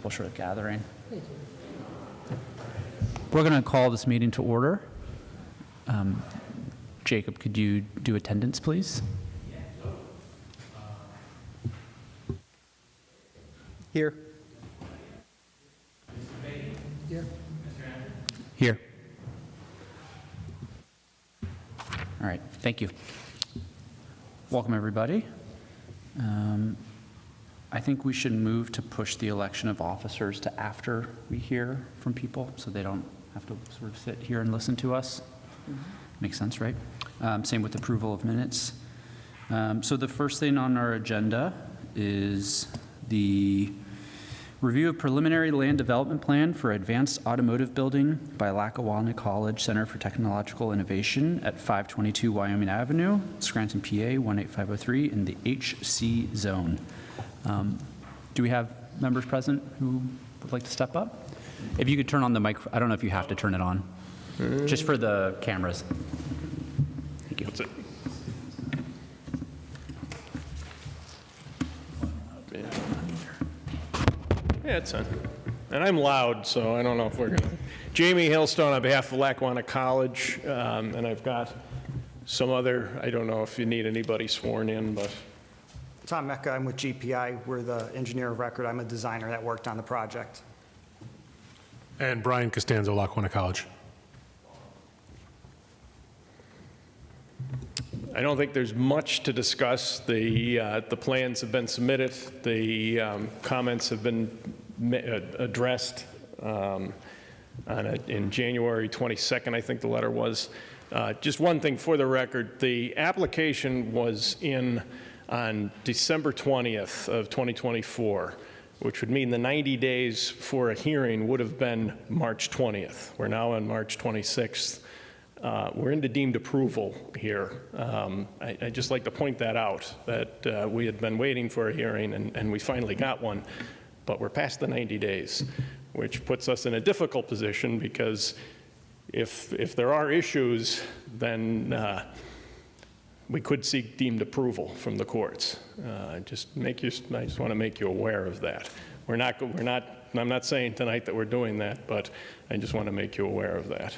people start gathering. We're going to call this meeting to order. Jacob, could you do attendance, please? Here. Here. All right, thank you. Welcome, everybody. I think we should move to push the election of officers to after we hear from people, so they don't have to sort of sit here and listen to us. Makes sense, right? Same with approval of minutes. So the first thing on our agenda is the review of preliminary land development plan for advanced automotive building by Lackawanna College Center for Technological Innovation at 522 Wyoming Avenue, Scranton, PA 18503 in the HC zone. Do we have members present who would like to step up? If you could turn on the mic, I don't know if you have to turn it on, just for the cameras. Thank you. That's it. Yeah, it's on. And I'm loud, so I don't know if we're going to. Jamie Hailstone on behalf of Lackawanna College, and I've got some other, I don't know if you need anybody sworn in, but. Tom Mecca, I'm with GPI. We're the engineer of record. I'm a designer that worked on the project. And Brian Costanzo, Lackawanna College. I don't think there's much to discuss. The plans have been submitted. The comments have been addressed in January 22nd, I think the letter was. Just one thing for the record, the application was in on December 20th of 2024, which would mean the 90 days for a hearing would have been March 20th. We're now on March 26th. We're into deemed approval here. I'd just like to point that out, that we had been waiting for a hearing and we finally got one, but we're past the 90 days, which puts us in a difficult position because if there are issues, then we could seek deemed approval from the courts. I just want to make you aware of that. I'm not saying tonight that we're doing that, but I just want to make you aware of that.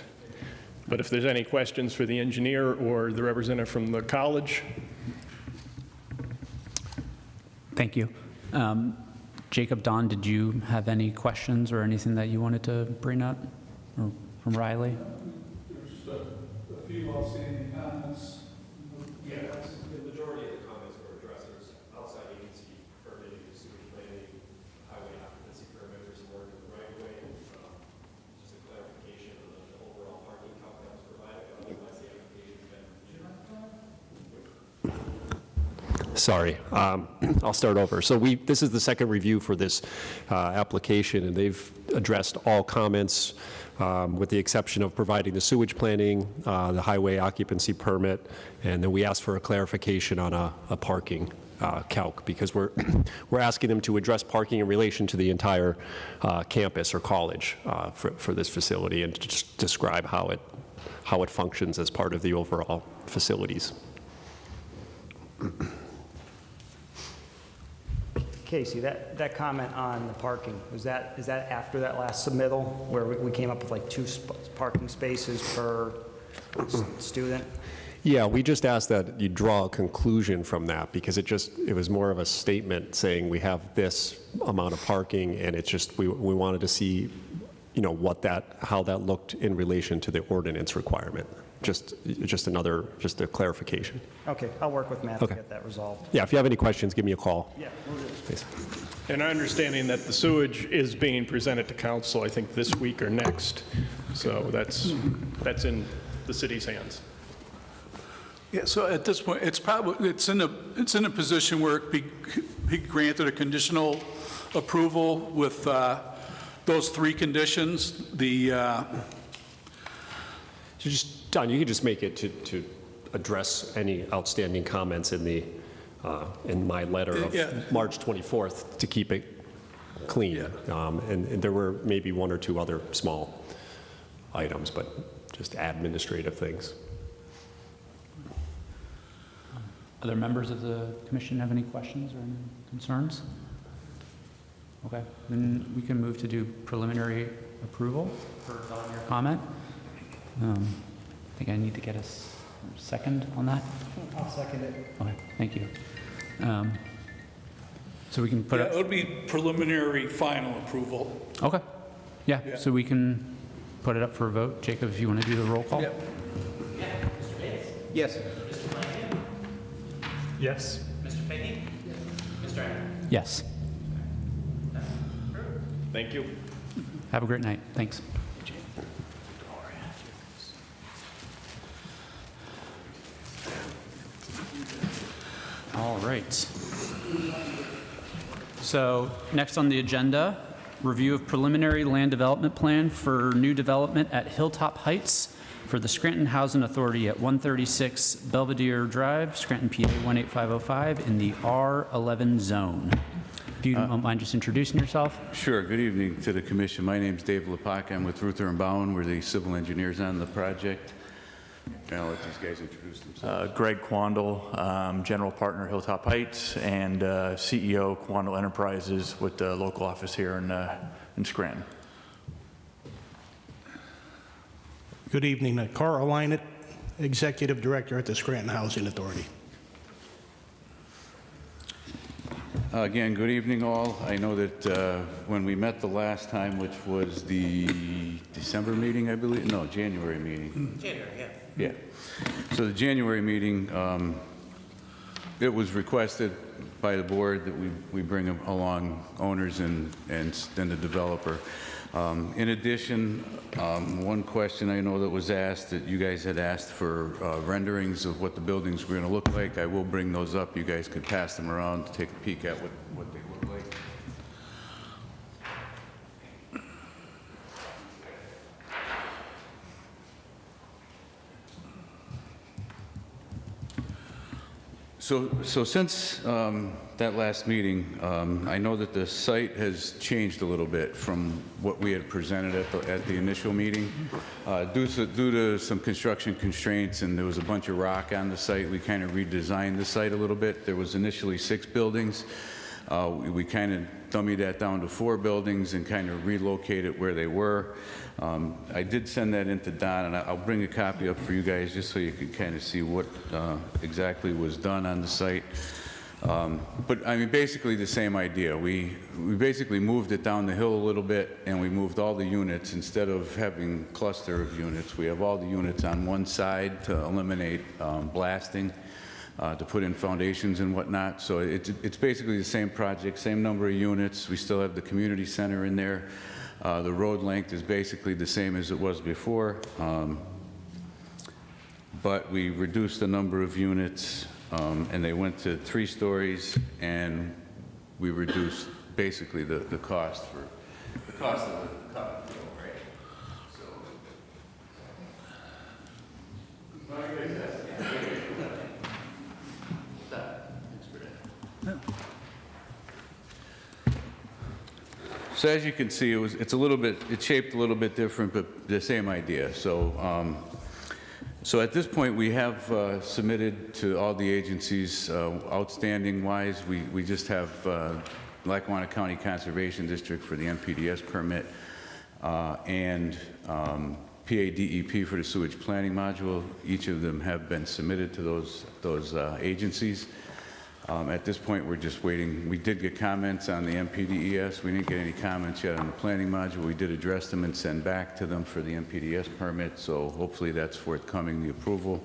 But if there's any questions for the engineer or the representative from the college. Thank you. Jacob, Don, did you have any questions or anything that you wanted to bring up or from Reilly? There's a few outstanding comments. Yeah, the majority of the comments were addressed. There's outside agency permitting, sewage planning, highway occupancy permit, there's some work in the right of way. Just a clarification of the overall parking count that was provided. Otherwise, the application's been. Sorry, I'll start over. So this is the second review for this application, and they've addressed all comments with the exception of providing the sewage planning, the highway occupancy permit, and then we asked for a clarification on a parking calc because we're asking them to address parking in relation to the entire campus or college for this facility and to just describe how it functions as part of the overall facilities. Casey, that comment on the parking, is that after that last submittal where we came up with like 2 parking spaces per student? Yeah, we just asked that you draw a conclusion from that because it was more of a statement saying we have this amount of parking and it's just, we wanted to see, how that looked in relation to the ordinance requirement. Just a clarification. Okay, I'll work with Matt to get that resolved. Yeah, if you have any questions, give me a call. Yeah, we'll do. Please. And our understanding that the sewage is being presented to council, I think this week or next. So that's in the city's hands. Yeah, so at this point, it's in a position where it be granted a conditional approval with those 3 conditions. Don, you could just make it to address any outstanding comments in my letter of March 24th to keep it clean. Yeah. And there were maybe 1 or 2 other small items, but just administrative things. Other members of the commission have any questions or any concerns? Okay, then we can move to do preliminary approval for your comment. I think I need to get a second on that. I'll second it. Okay, thank you. So we can put Yeah, up, it would be preliminary final approval. okay, yeah, Yeah. so we can put it up for a vote. Jacob, if you want to do the roll call? Yep. Yes. Yes. Yes. Thank you. Have a great night. Thanks. All right. So next on the agenda, review of preliminary land development plan for new development at Hilltop Heights for the Scranton Housing Authority at 136 Belvedere Drive, Scranton, PA 18505 in the R11 zone. If you don't mind just introducing yourself. Sure. Good evening to the commission. My name's Dave Lepak. I'm with Ruther and Bowen. We're the civil engineers on the project. And I'll let these guys introduce themselves. Greg Quandle, General Partner, Hilltop Heights, and CEO, Quandle Enterprises, with the local office here in Scranton. Good evening. Carl Lynett, Executive Director at the Scranton Housing Authority. Again, good evening all. I know that when we met the last time, which was the December meeting, I believe, no, January meeting. January, yeah. Yeah. So the January meeting, it was requested by the board that we bring along owners and then the developer. In addition, one question I know that was asked, that you guys had asked for renderings of what the buildings were going to look like. I will bring those up. You guys could pass them around to take a peek at what they look like. So since that last meeting, I know that the site has changed a little bit from what we had presented at the initial meeting. Due to some construction constraints, and there was a bunch of rock on the site, we kind of redesigned the site a little bit. There was initially 6 buildings. We kind of dummied that down to 4 buildings and kind of relocated where they were. I did send that into Don, and I'll bring a copy up for you guys just so you can kind of see what exactly was done on the site. But I mean, basically the same idea. We basically moved it down the hill a little bit, and we moved all the units. Instead of having a cluster of units, we have all the units on one side to eliminate blasting, to put in foundations and whatnot. So it's basically the same project, same number of units. We still have the community center in there. The road length is basically the same as it was before, but we reduced the number of units, and they went to 3 stories, and we reduced basically the cost of the cut, right? So as you can see, it's shaped a little bit different, but the same idea. So at this point, we have submitted to all the agencies, outstanding-wise. We just have Lackawanna County Conservation District for the MPDS permit, and PADEP for the sewage planning module. Each of them have been submitted to those agencies. At this point, we're just waiting. We did get comments on the MPDES. We didn't get any comments yet on the planning module. We did address them and send back to them for the MPDS permit, so hopefully that's forthcoming, the approval.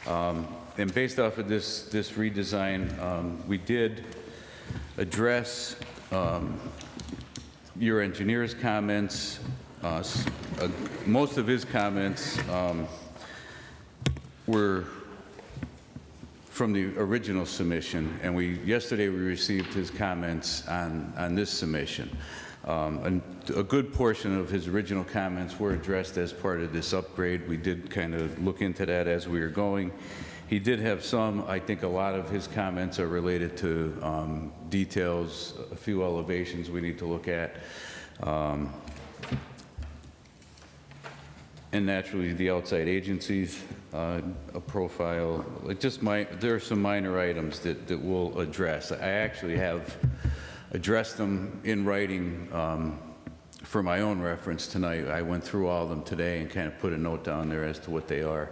And based off of this redesign, we did address your engineer's comments. Most of his comments were from the original submission, and yesterday we received his comments on this submission. And a good portion of his original comments were addressed as part of this upgrade. We did kind of look into that as we were going. He did have some, I think a lot of his comments are related to details, a few elevations we need to look at. And naturally, the outside agencies, a profile, there are some minor items that we'll address. I actually have addressed them in writing for my own reference tonight. I went through all of them today and kind of put a note down there as to what they are.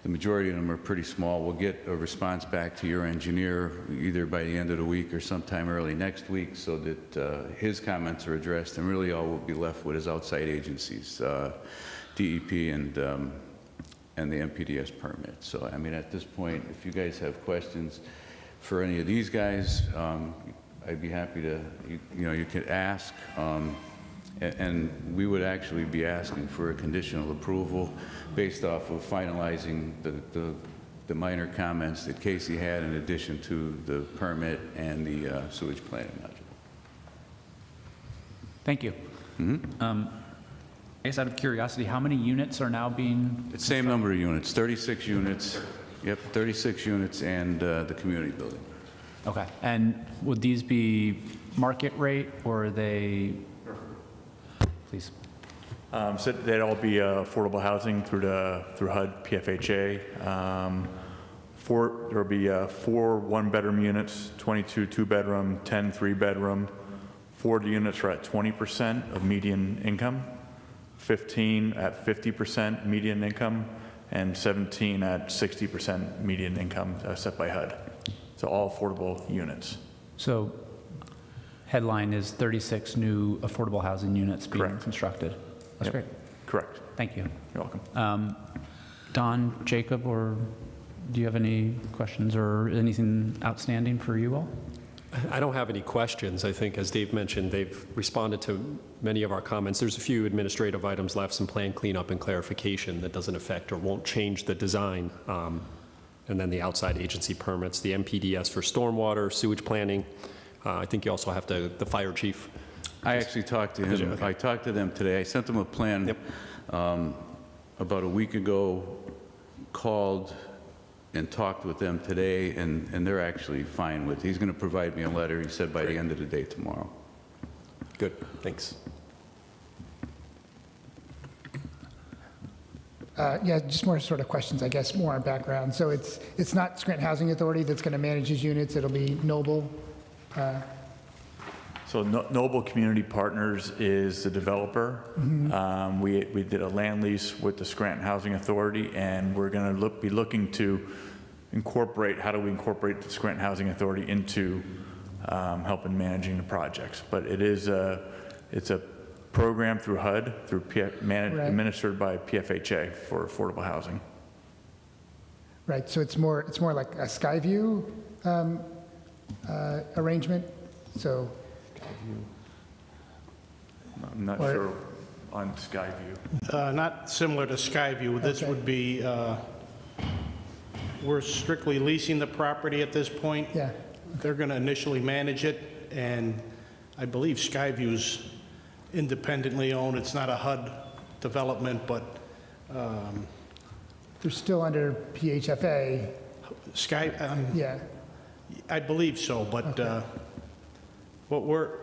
The majority of them are pretty small. We'll get a response back to your engineer either by the end of the week or sometime early next week so that his comments are addressed, and really all we'll be left with is outside agencies, DEP and the MPDS permit. So, I mean, at this point, if you guys have questions for any of these guys, I'd be happy to, you could ask. And we would actually be asking for a conditional approval based off of finalizing the minor comments that Casey had in addition to the permit and the sewage planning module. Thank you. I guess out of curiosity, how many units are now being? It's same number of units, 36 units. Yep, 36 units and the community building. Okay. And would these be market rate, or are they? Please. So they'd all be affordable housing through HUD, PFHA. There'll be 4 one-bedroom units, 22 two-bedroom, 10 three-bedroom. 40 units are at 20% of median income, 15 at 50% median income, and 17 at 60% median income set by HUD. So all affordable units. So headline is 36 new affordable housing units being Correct. constructed. That's Yep. great. Correct. Thank you. You're welcome. Don, Jacob, or do you have any questions or anything outstanding for you all? I don't have any questions. I think, as Dave mentioned, they've responded to many of our comments. There's a few administrative items left, some plan cleanup and clarification that doesn't affect or won't change the design. And then the outside agency permits, the MPDS for stormwater, sewage planning. I think you also have the fire chief. I actually talked to him. Okay. I talked to them today. I sent them a plan Yep. about a week ago, called and talked with them today, and they're actually fine with it. He's going to provide me a letter, he said, by the end of the day tomorrow. Good, thanks. Yeah, just more sort of questions, I guess, more on background. So it's not Scranton Housing Authority that's going to manage these units, it'll be Noble? So Noble Community Partners is the developer. We did a land lease with the Scranton Housing Authority, and we're going to be looking to incorporate, how do we incorporate the Scranton Housing Authority into helping managing the projects. But it's a program through HUD, Right. administered by PFHA for affordable housing. Right, so it's more like a Skyview arrangement, so, I'm not Or- sure on Skyview. Not similar to Skyview. This Okay. would be, we're strictly leasing the property at this point. yeah, They're going to initially manage it, and I believe Skyview's independently owned. It's not a HUD development, but they're still under PHFA, yeah, I believe so, but what we're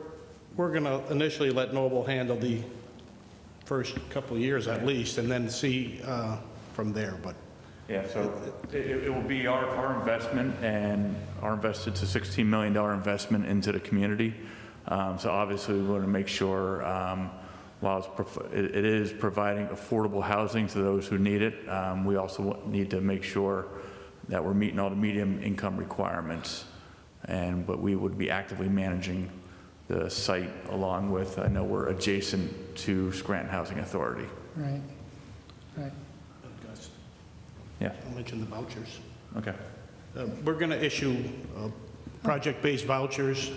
going to initially let Noble handle the first couple of years at least, and then see from there, but Yeah, so it will be our investment, and it's a $16 million investment into the community. So obviously, we want to make sure, while it is providing affordable housing to those who need it, we also need to make sure that we're meeting all the medium income requirements. But we would be actively managing the site along with, I know we're adjacent to Scranton Housing Authority. right, right. Yeah, I'll mention the vouchers. okay. We're going to issue project-based vouchers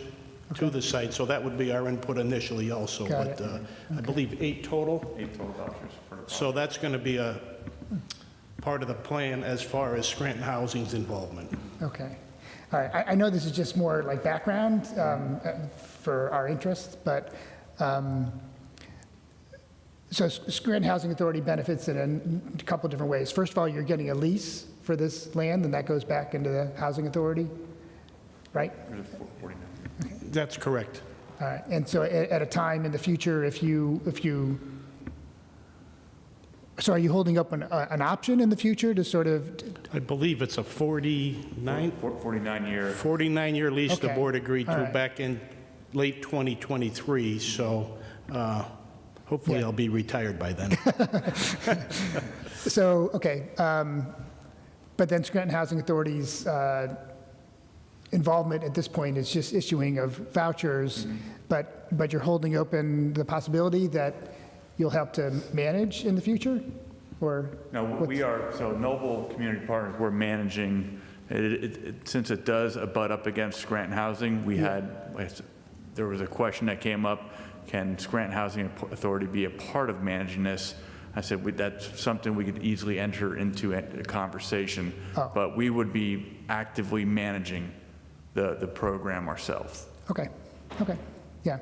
to the site, so that would be our input initially also. Got But it. I believe 8 total. 8 total vouchers for the So that's going to be a part of the plan as far as Scranton Housing's involvement. Okay. All right. I know this is just more like background for our interest, but so Scranton Housing Authority benefits in a couple of different ways. First of all, you're getting a lease for this land, and that goes back into the Housing Authority, right? 49. That's correct. All right. And so at a time in the future, if you, so are you holding up an option in the future to sort of, I believe it's a 49 49-year. 49-year lease the Okay. board agreed All to right. back in late 2023, so hopefully Yeah. I'll be retired by then. So, okay, but then Scranton Housing Authority's involvement at this point is just issuing of vouchers, but you're holding open the possibility that you'll help to manage in the future? Or No, we are, so Noble Community Partners, we're managing, since it does butt up against Scranton Housing, there was a question that came up, can Scranton Housing Authority be a part of managing this? I said, that's something we could easily enter into a conversation, but we would be actively managing the program ourselves. Okay, yeah.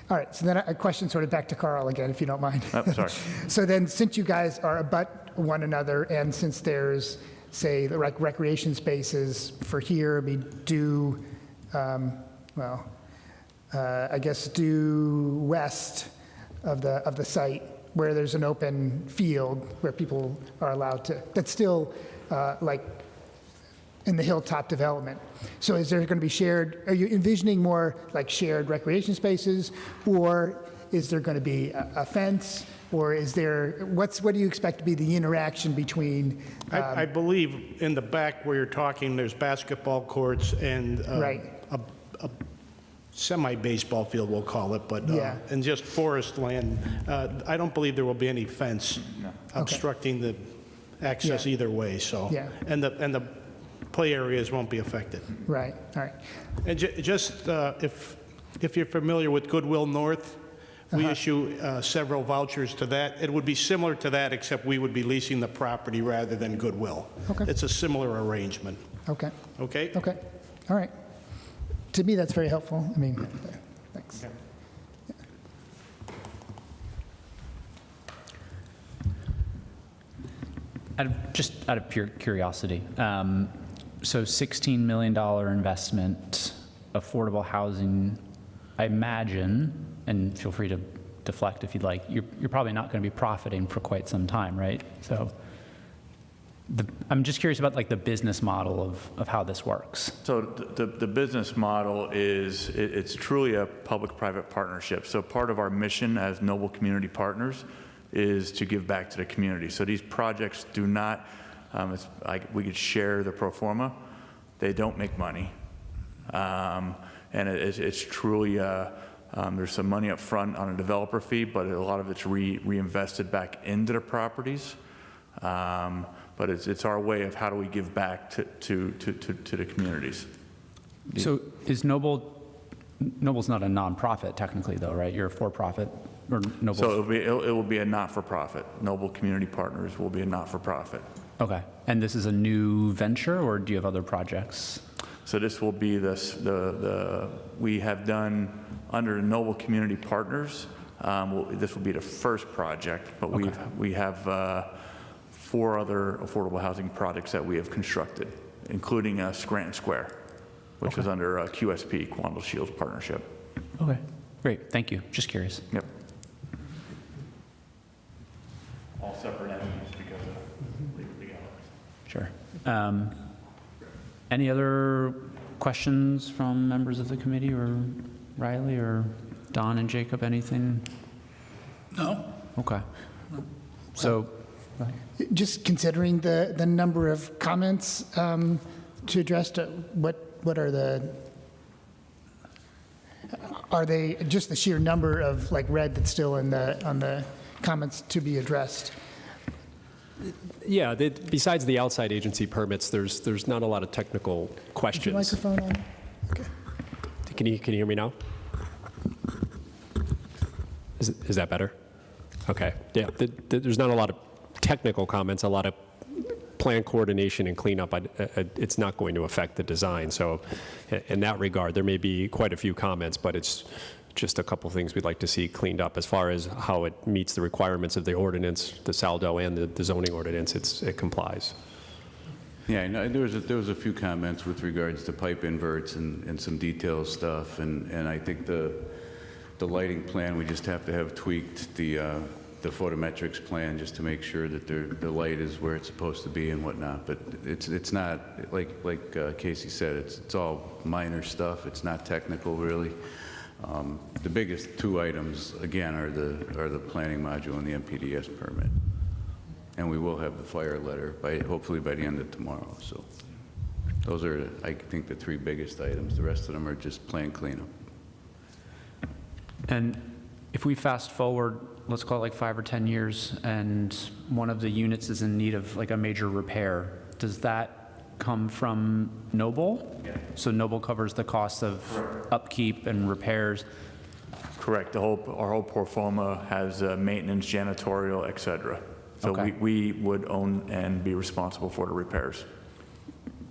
All right, so then a question sort of back to Carl again, if you don't mind. Oh, sorry. So then, since you guys are abut one another, and since there's, say, like recreation spaces for here, be due, I guess due west of the site, where there's an open field where people are allowed to, that's still like in the hilltop development. So is there going to be shared, are you envisioning more like shared recreation spaces, or is there going to be a fence, or is there, what do you expect to be the interaction between? I believe in the back where you're talking, there's basketball courts and Right. a semi-baseball field, we'll call it, but, Yeah. and just forest land. I don't believe there will be any fence obstructing the access Yeah. either way, so. Yeah. And the play areas won't be affected. Right, all right. And just, if you're familiar with Goodwill North, we issue several vouchers to that. It would be similar to that, except we would be leasing the property rather than Goodwill. Okay. It's a similar arrangement, Okay, okay? okay, all right. To me, that's very helpful. I mean, thanks. Just out of pure curiosity, so $16 million investment, affordable housing, I imagine, and feel free to deflect if you'd like, you're probably not going to be profiting for quite some time, right? So I'm just curious about like the business model of how this works. So the business model is, it's truly a public-private partnership. So part of our mission as Noble Community Partners is to give back to the community. So these projects do not, it's like we could share the pro forma. They don't make money. And it's truly, there's some money up front on a developer fee, but a lot of it's reinvested back into the properties. But it's our way of how do we give back to the communities. So is Noble's not a nonprofit technically though, right? You're a for-profit or Noble? So it will be a not-for-profit. Noble Community Partners will be a not-for-profit. Okay, and this is a new venture or do you have other projects? So this will be we have done under the Noble Community Partners, this will be the first project, but we have 4 other affordable housing projects that we have constructed, including Scranton Square, which is under QSP, Quandle Shields Partnership. Okay, great, thank you, just curious. Yep. All separate entities because of legalities. Sure. Any other questions from members of the committee or Reilly or Don and Jacob, anything? No? Okay. So, Just considering the number of comments to address, what are they just the sheer number of like red that's still on the comments to be addressed? Yeah, besides the outside agency permits, there's not a lot of technical Is your questions. microphone on? Okay. Can you hear me now? Is that better? Okay, yeah, there's not a lot of technical comments, a lot of plan coordination and cleanup. It's not going to affect the design. So in that regard, there may be quite a few comments, but it's just a couple things we'd like to see cleaned up as far as how it meets the requirements of the ordinance, the SALDO and the zoning ordinance. It complies. Yeah, I know there was a few comments with regards to pipe inverts and some detail stuff, and I think the lighting plan, we just have to have tweaked the photometrics plan just to make sure that the light is where it's supposed to be and whatnot. But it's not, like Casey said, it's all minor stuff. It's not technical, really. The biggest two items, again, are the planning module and the MPDS permit. And we will have the fire letter hopefully by the end of tomorrow. So those are, I think, the three biggest items. The rest of them are just plain cleanup. And if we fast forward, let's call it like 5 or 10 years, and one of the units is in need of like a major repair, does that come from Noble? Yeah. So Noble covers the cost of upkeep and repairs? Correct. Our whole portfolio has maintenance, janitorial, et cetera. So Okay. we would own and be responsible for the repairs.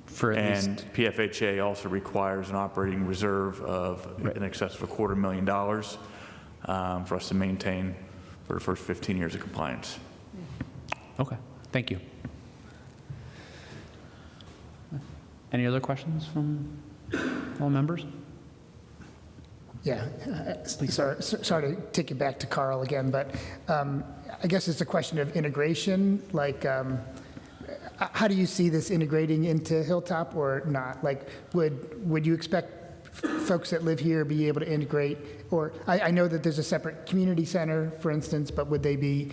For at And least, PFHA also requires an operating reserve of in excess of $250,000 for us to maintain for the first 15 years of compliance. okay, thank you. Any other questions from all members? Yeah, sorry to take you back to Carl again, but I guess it's a question of integration, like, how do you see this integrating into Hilltop or not? Like, would you expect folks that live here be able to integrate? Or, I know that there's a separate community center, for instance, but would they be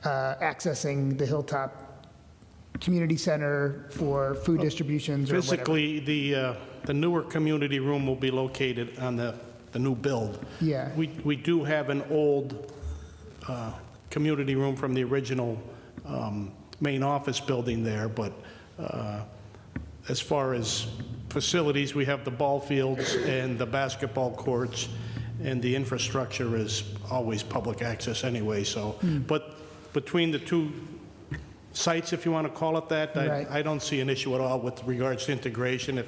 accessing the Hilltop Community Center for food distributions or whatever? Physically, the newer community room will be located on the new build. Yeah. We do have an old community room from the original main office building there, but as far as facilities, we have the ball fields and the basketball courts, and the infrastructure is always public access anyway, so. But between the two sites, if you want to call it that, Right. I don't see an issue at all with regards to integration.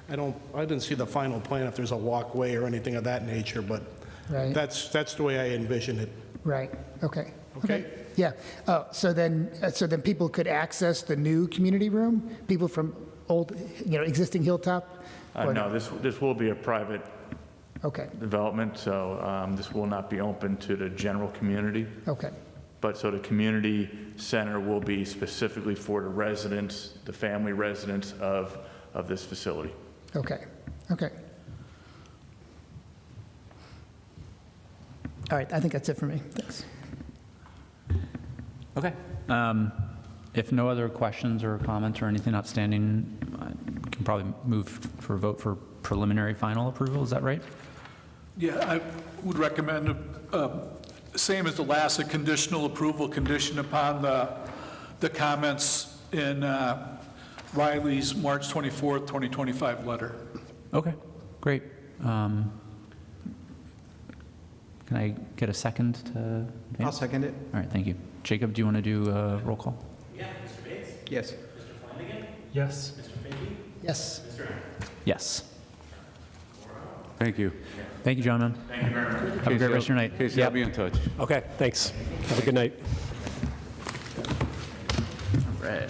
I didn't see the final plan if there's a walkway or anything of that nature, but Right. that's the way I envision it. Right, okay. Okay. Yeah, oh, so then people could access the new community room? People from old, existing Hilltop? Or No, this will be a private Okay, development, so this will not be open to the general community. okay, But so the community center will be specifically for the residents, the family residents of this facility. okay, okay. All right, I think that's it for me, thanks. Okay. If no other questions or comments or anything outstanding, I can probably move for a vote for preliminary final approval, is that right? Yeah, I would recommend, same as the last, a conditional approval conditioned upon the comments in Reilly's March 24th, 2025 letter. Okay, great. Can I get a second to advance? I'll second it. All right, thank you. Jacob, do you want to do a roll call? Yes. Yes. Yes. Yes. Thank you. Thank you, gentlemen. Thank you very much. Have a great rest of your night. Casey, I'll be in touch. Okay, thanks. Have a good night. All right.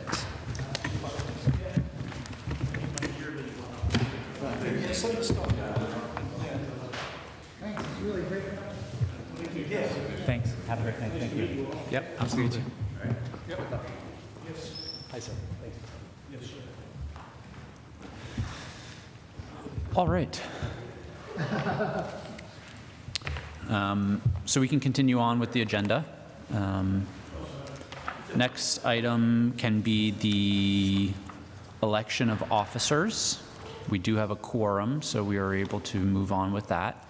Thanks. Have a great night. Thank you. Yep, absolutely. Hi, sir. All right. So we can continue on with the agenda. Next item can be the election of officers. We do have a quorum, so we are able to move on with that.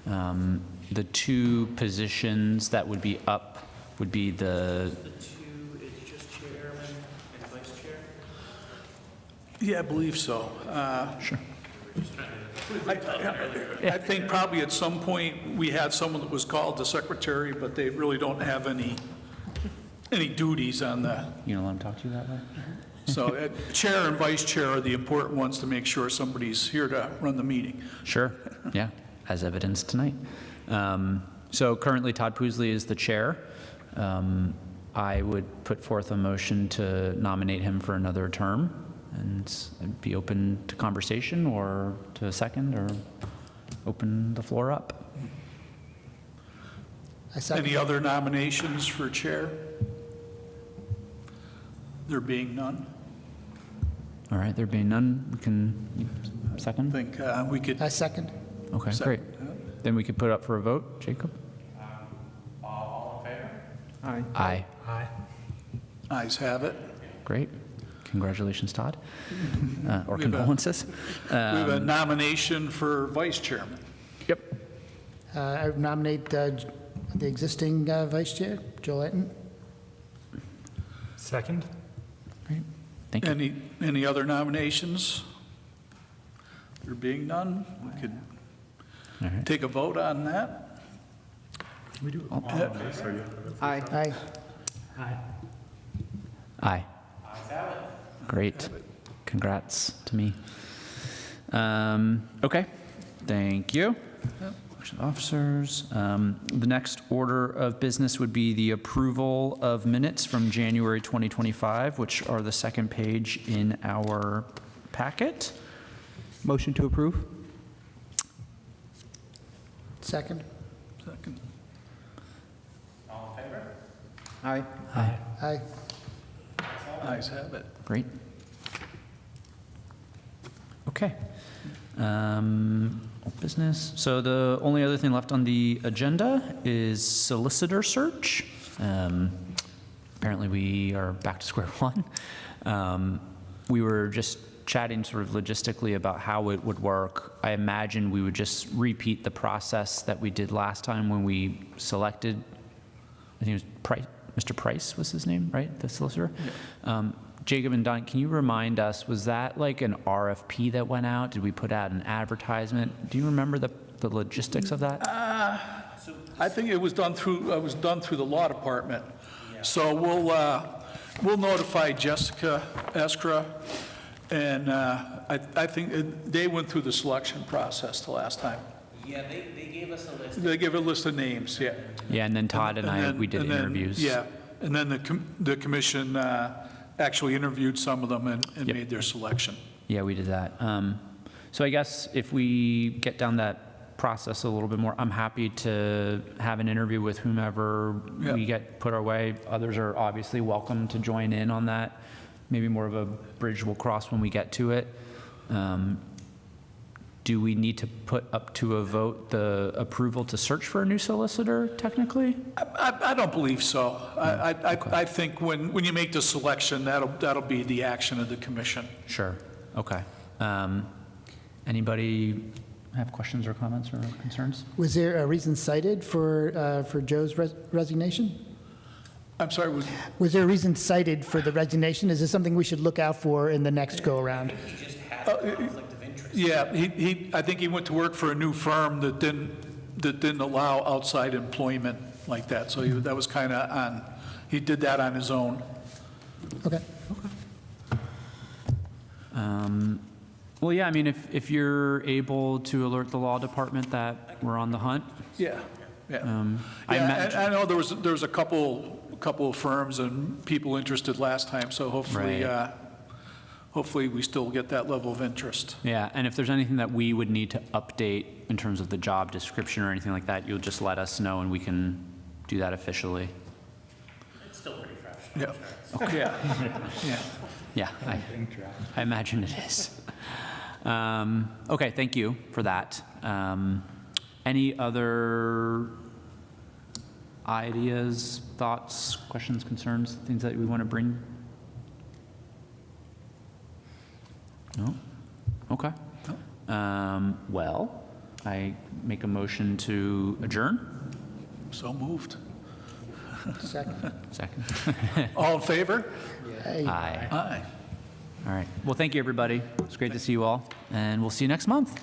The two positions that would be up would be the Yeah, I believe so. Sure. I think probably at some point, we had someone that was called the secretary, but they really don't have any duties on that. You gonna let him talk to you that way? So chair and vice chair are the important ones to make sure somebody's here to run the meeting. Sure, yeah, as evidenced tonight. So currently Todd Pousley is the chair. I would put forth a motion to nominate him for another term, and I'd be open to conversation or to a second, or open the floor up. I second. Any other nominations for chair? There being none, All right, there being none, we can, I second? think we could. I second. Okay, Second. great. then we could put it up for a vote. Jacob? All in favor? Aye. Ayes have it. Great. Congratulations, Todd. Or We have a- condolences. We have a nomination for vice chairman. Yep. I nominate the existing vice chair, Joel Enten. Second? Great. Thank you. Any other nominations? There being none, we could All right. take a vote on that. Aye. Aye. Great. Congrats to me. Okay. Thank you. Election of officers. The next order of business would be the approval of minutes from January 2025, which are the second page in our packet. Motion to approve? Second. Second. Aye. Aye. Ayes have it. Great. Okay. Old business. So the only other thing left on the agenda is solicitor search. Apparently we are back to square one. We were just chatting sort of logistically about how it would work. I imagine we would just repeat the process that we did last time when we selected, I think it was Price, Mr. Price was his name, right? The solicitor? Yeah. Jacob and Don, can you remind us, was that like an RFP that went out? Did we put out an advertisement? Do you remember the logistics of that? I think it was done through the law department. So we'll notify Jessica Eskra, and I think they went through the selection process the last time. Yeah, they gave us a list. They give a list of names, yeah. Yeah, and then Todd and we did interviews. Yeah, and then the commission actually interviewed some of them and Yep. made their selection. Yeah, we did that. So I guess if we get down that process a little bit more, I'm happy to have an interview with whomever Yeah. we get put our way. Others are obviously welcome to join in on that. Maybe more of a bridge we'll cross when we get to it. Do we need to put up to a vote the approval to search for a new solicitor, technically? I don't believe so. I think when you make the selection, that'll be the action of the commission. Sure, okay. Anybody have questions or comments or concerns? Was there a reason cited for Joe's resignation? I'm sorry, Was there a reason cited for the resignation? Is this something we should look out for in the next go-around? He just has a conflict of interest. yeah, I think he went to work for a new firm that didn't allow outside employment like that. So that was kind of he did that on his own. Okay. Well, yeah, I mean, if you're able to alert the law department that we're on the hunt. Yeah, yeah. I imagine- I know there was a couple of firms and people interested last time, so hopefully, Right. hopefully we still get that level of interest. Yeah, and if there's anything that we would need to update in terms of the job description or anything like that, you'll just let us know and we can do that officially. It's still pretty fresh. Yeah. Yeah. Yeah. Yeah, I imagine it is. Okay, thank you for that. Any other ideas, thoughts, questions, concerns, things that we want to bring? No? Okay. Well, I make a motion to adjourn. So moved. Second. Second. All in favor? Aye. Aye. Aye. All right. Well, thank you, everybody. It's great to see you all, and we'll see you next month.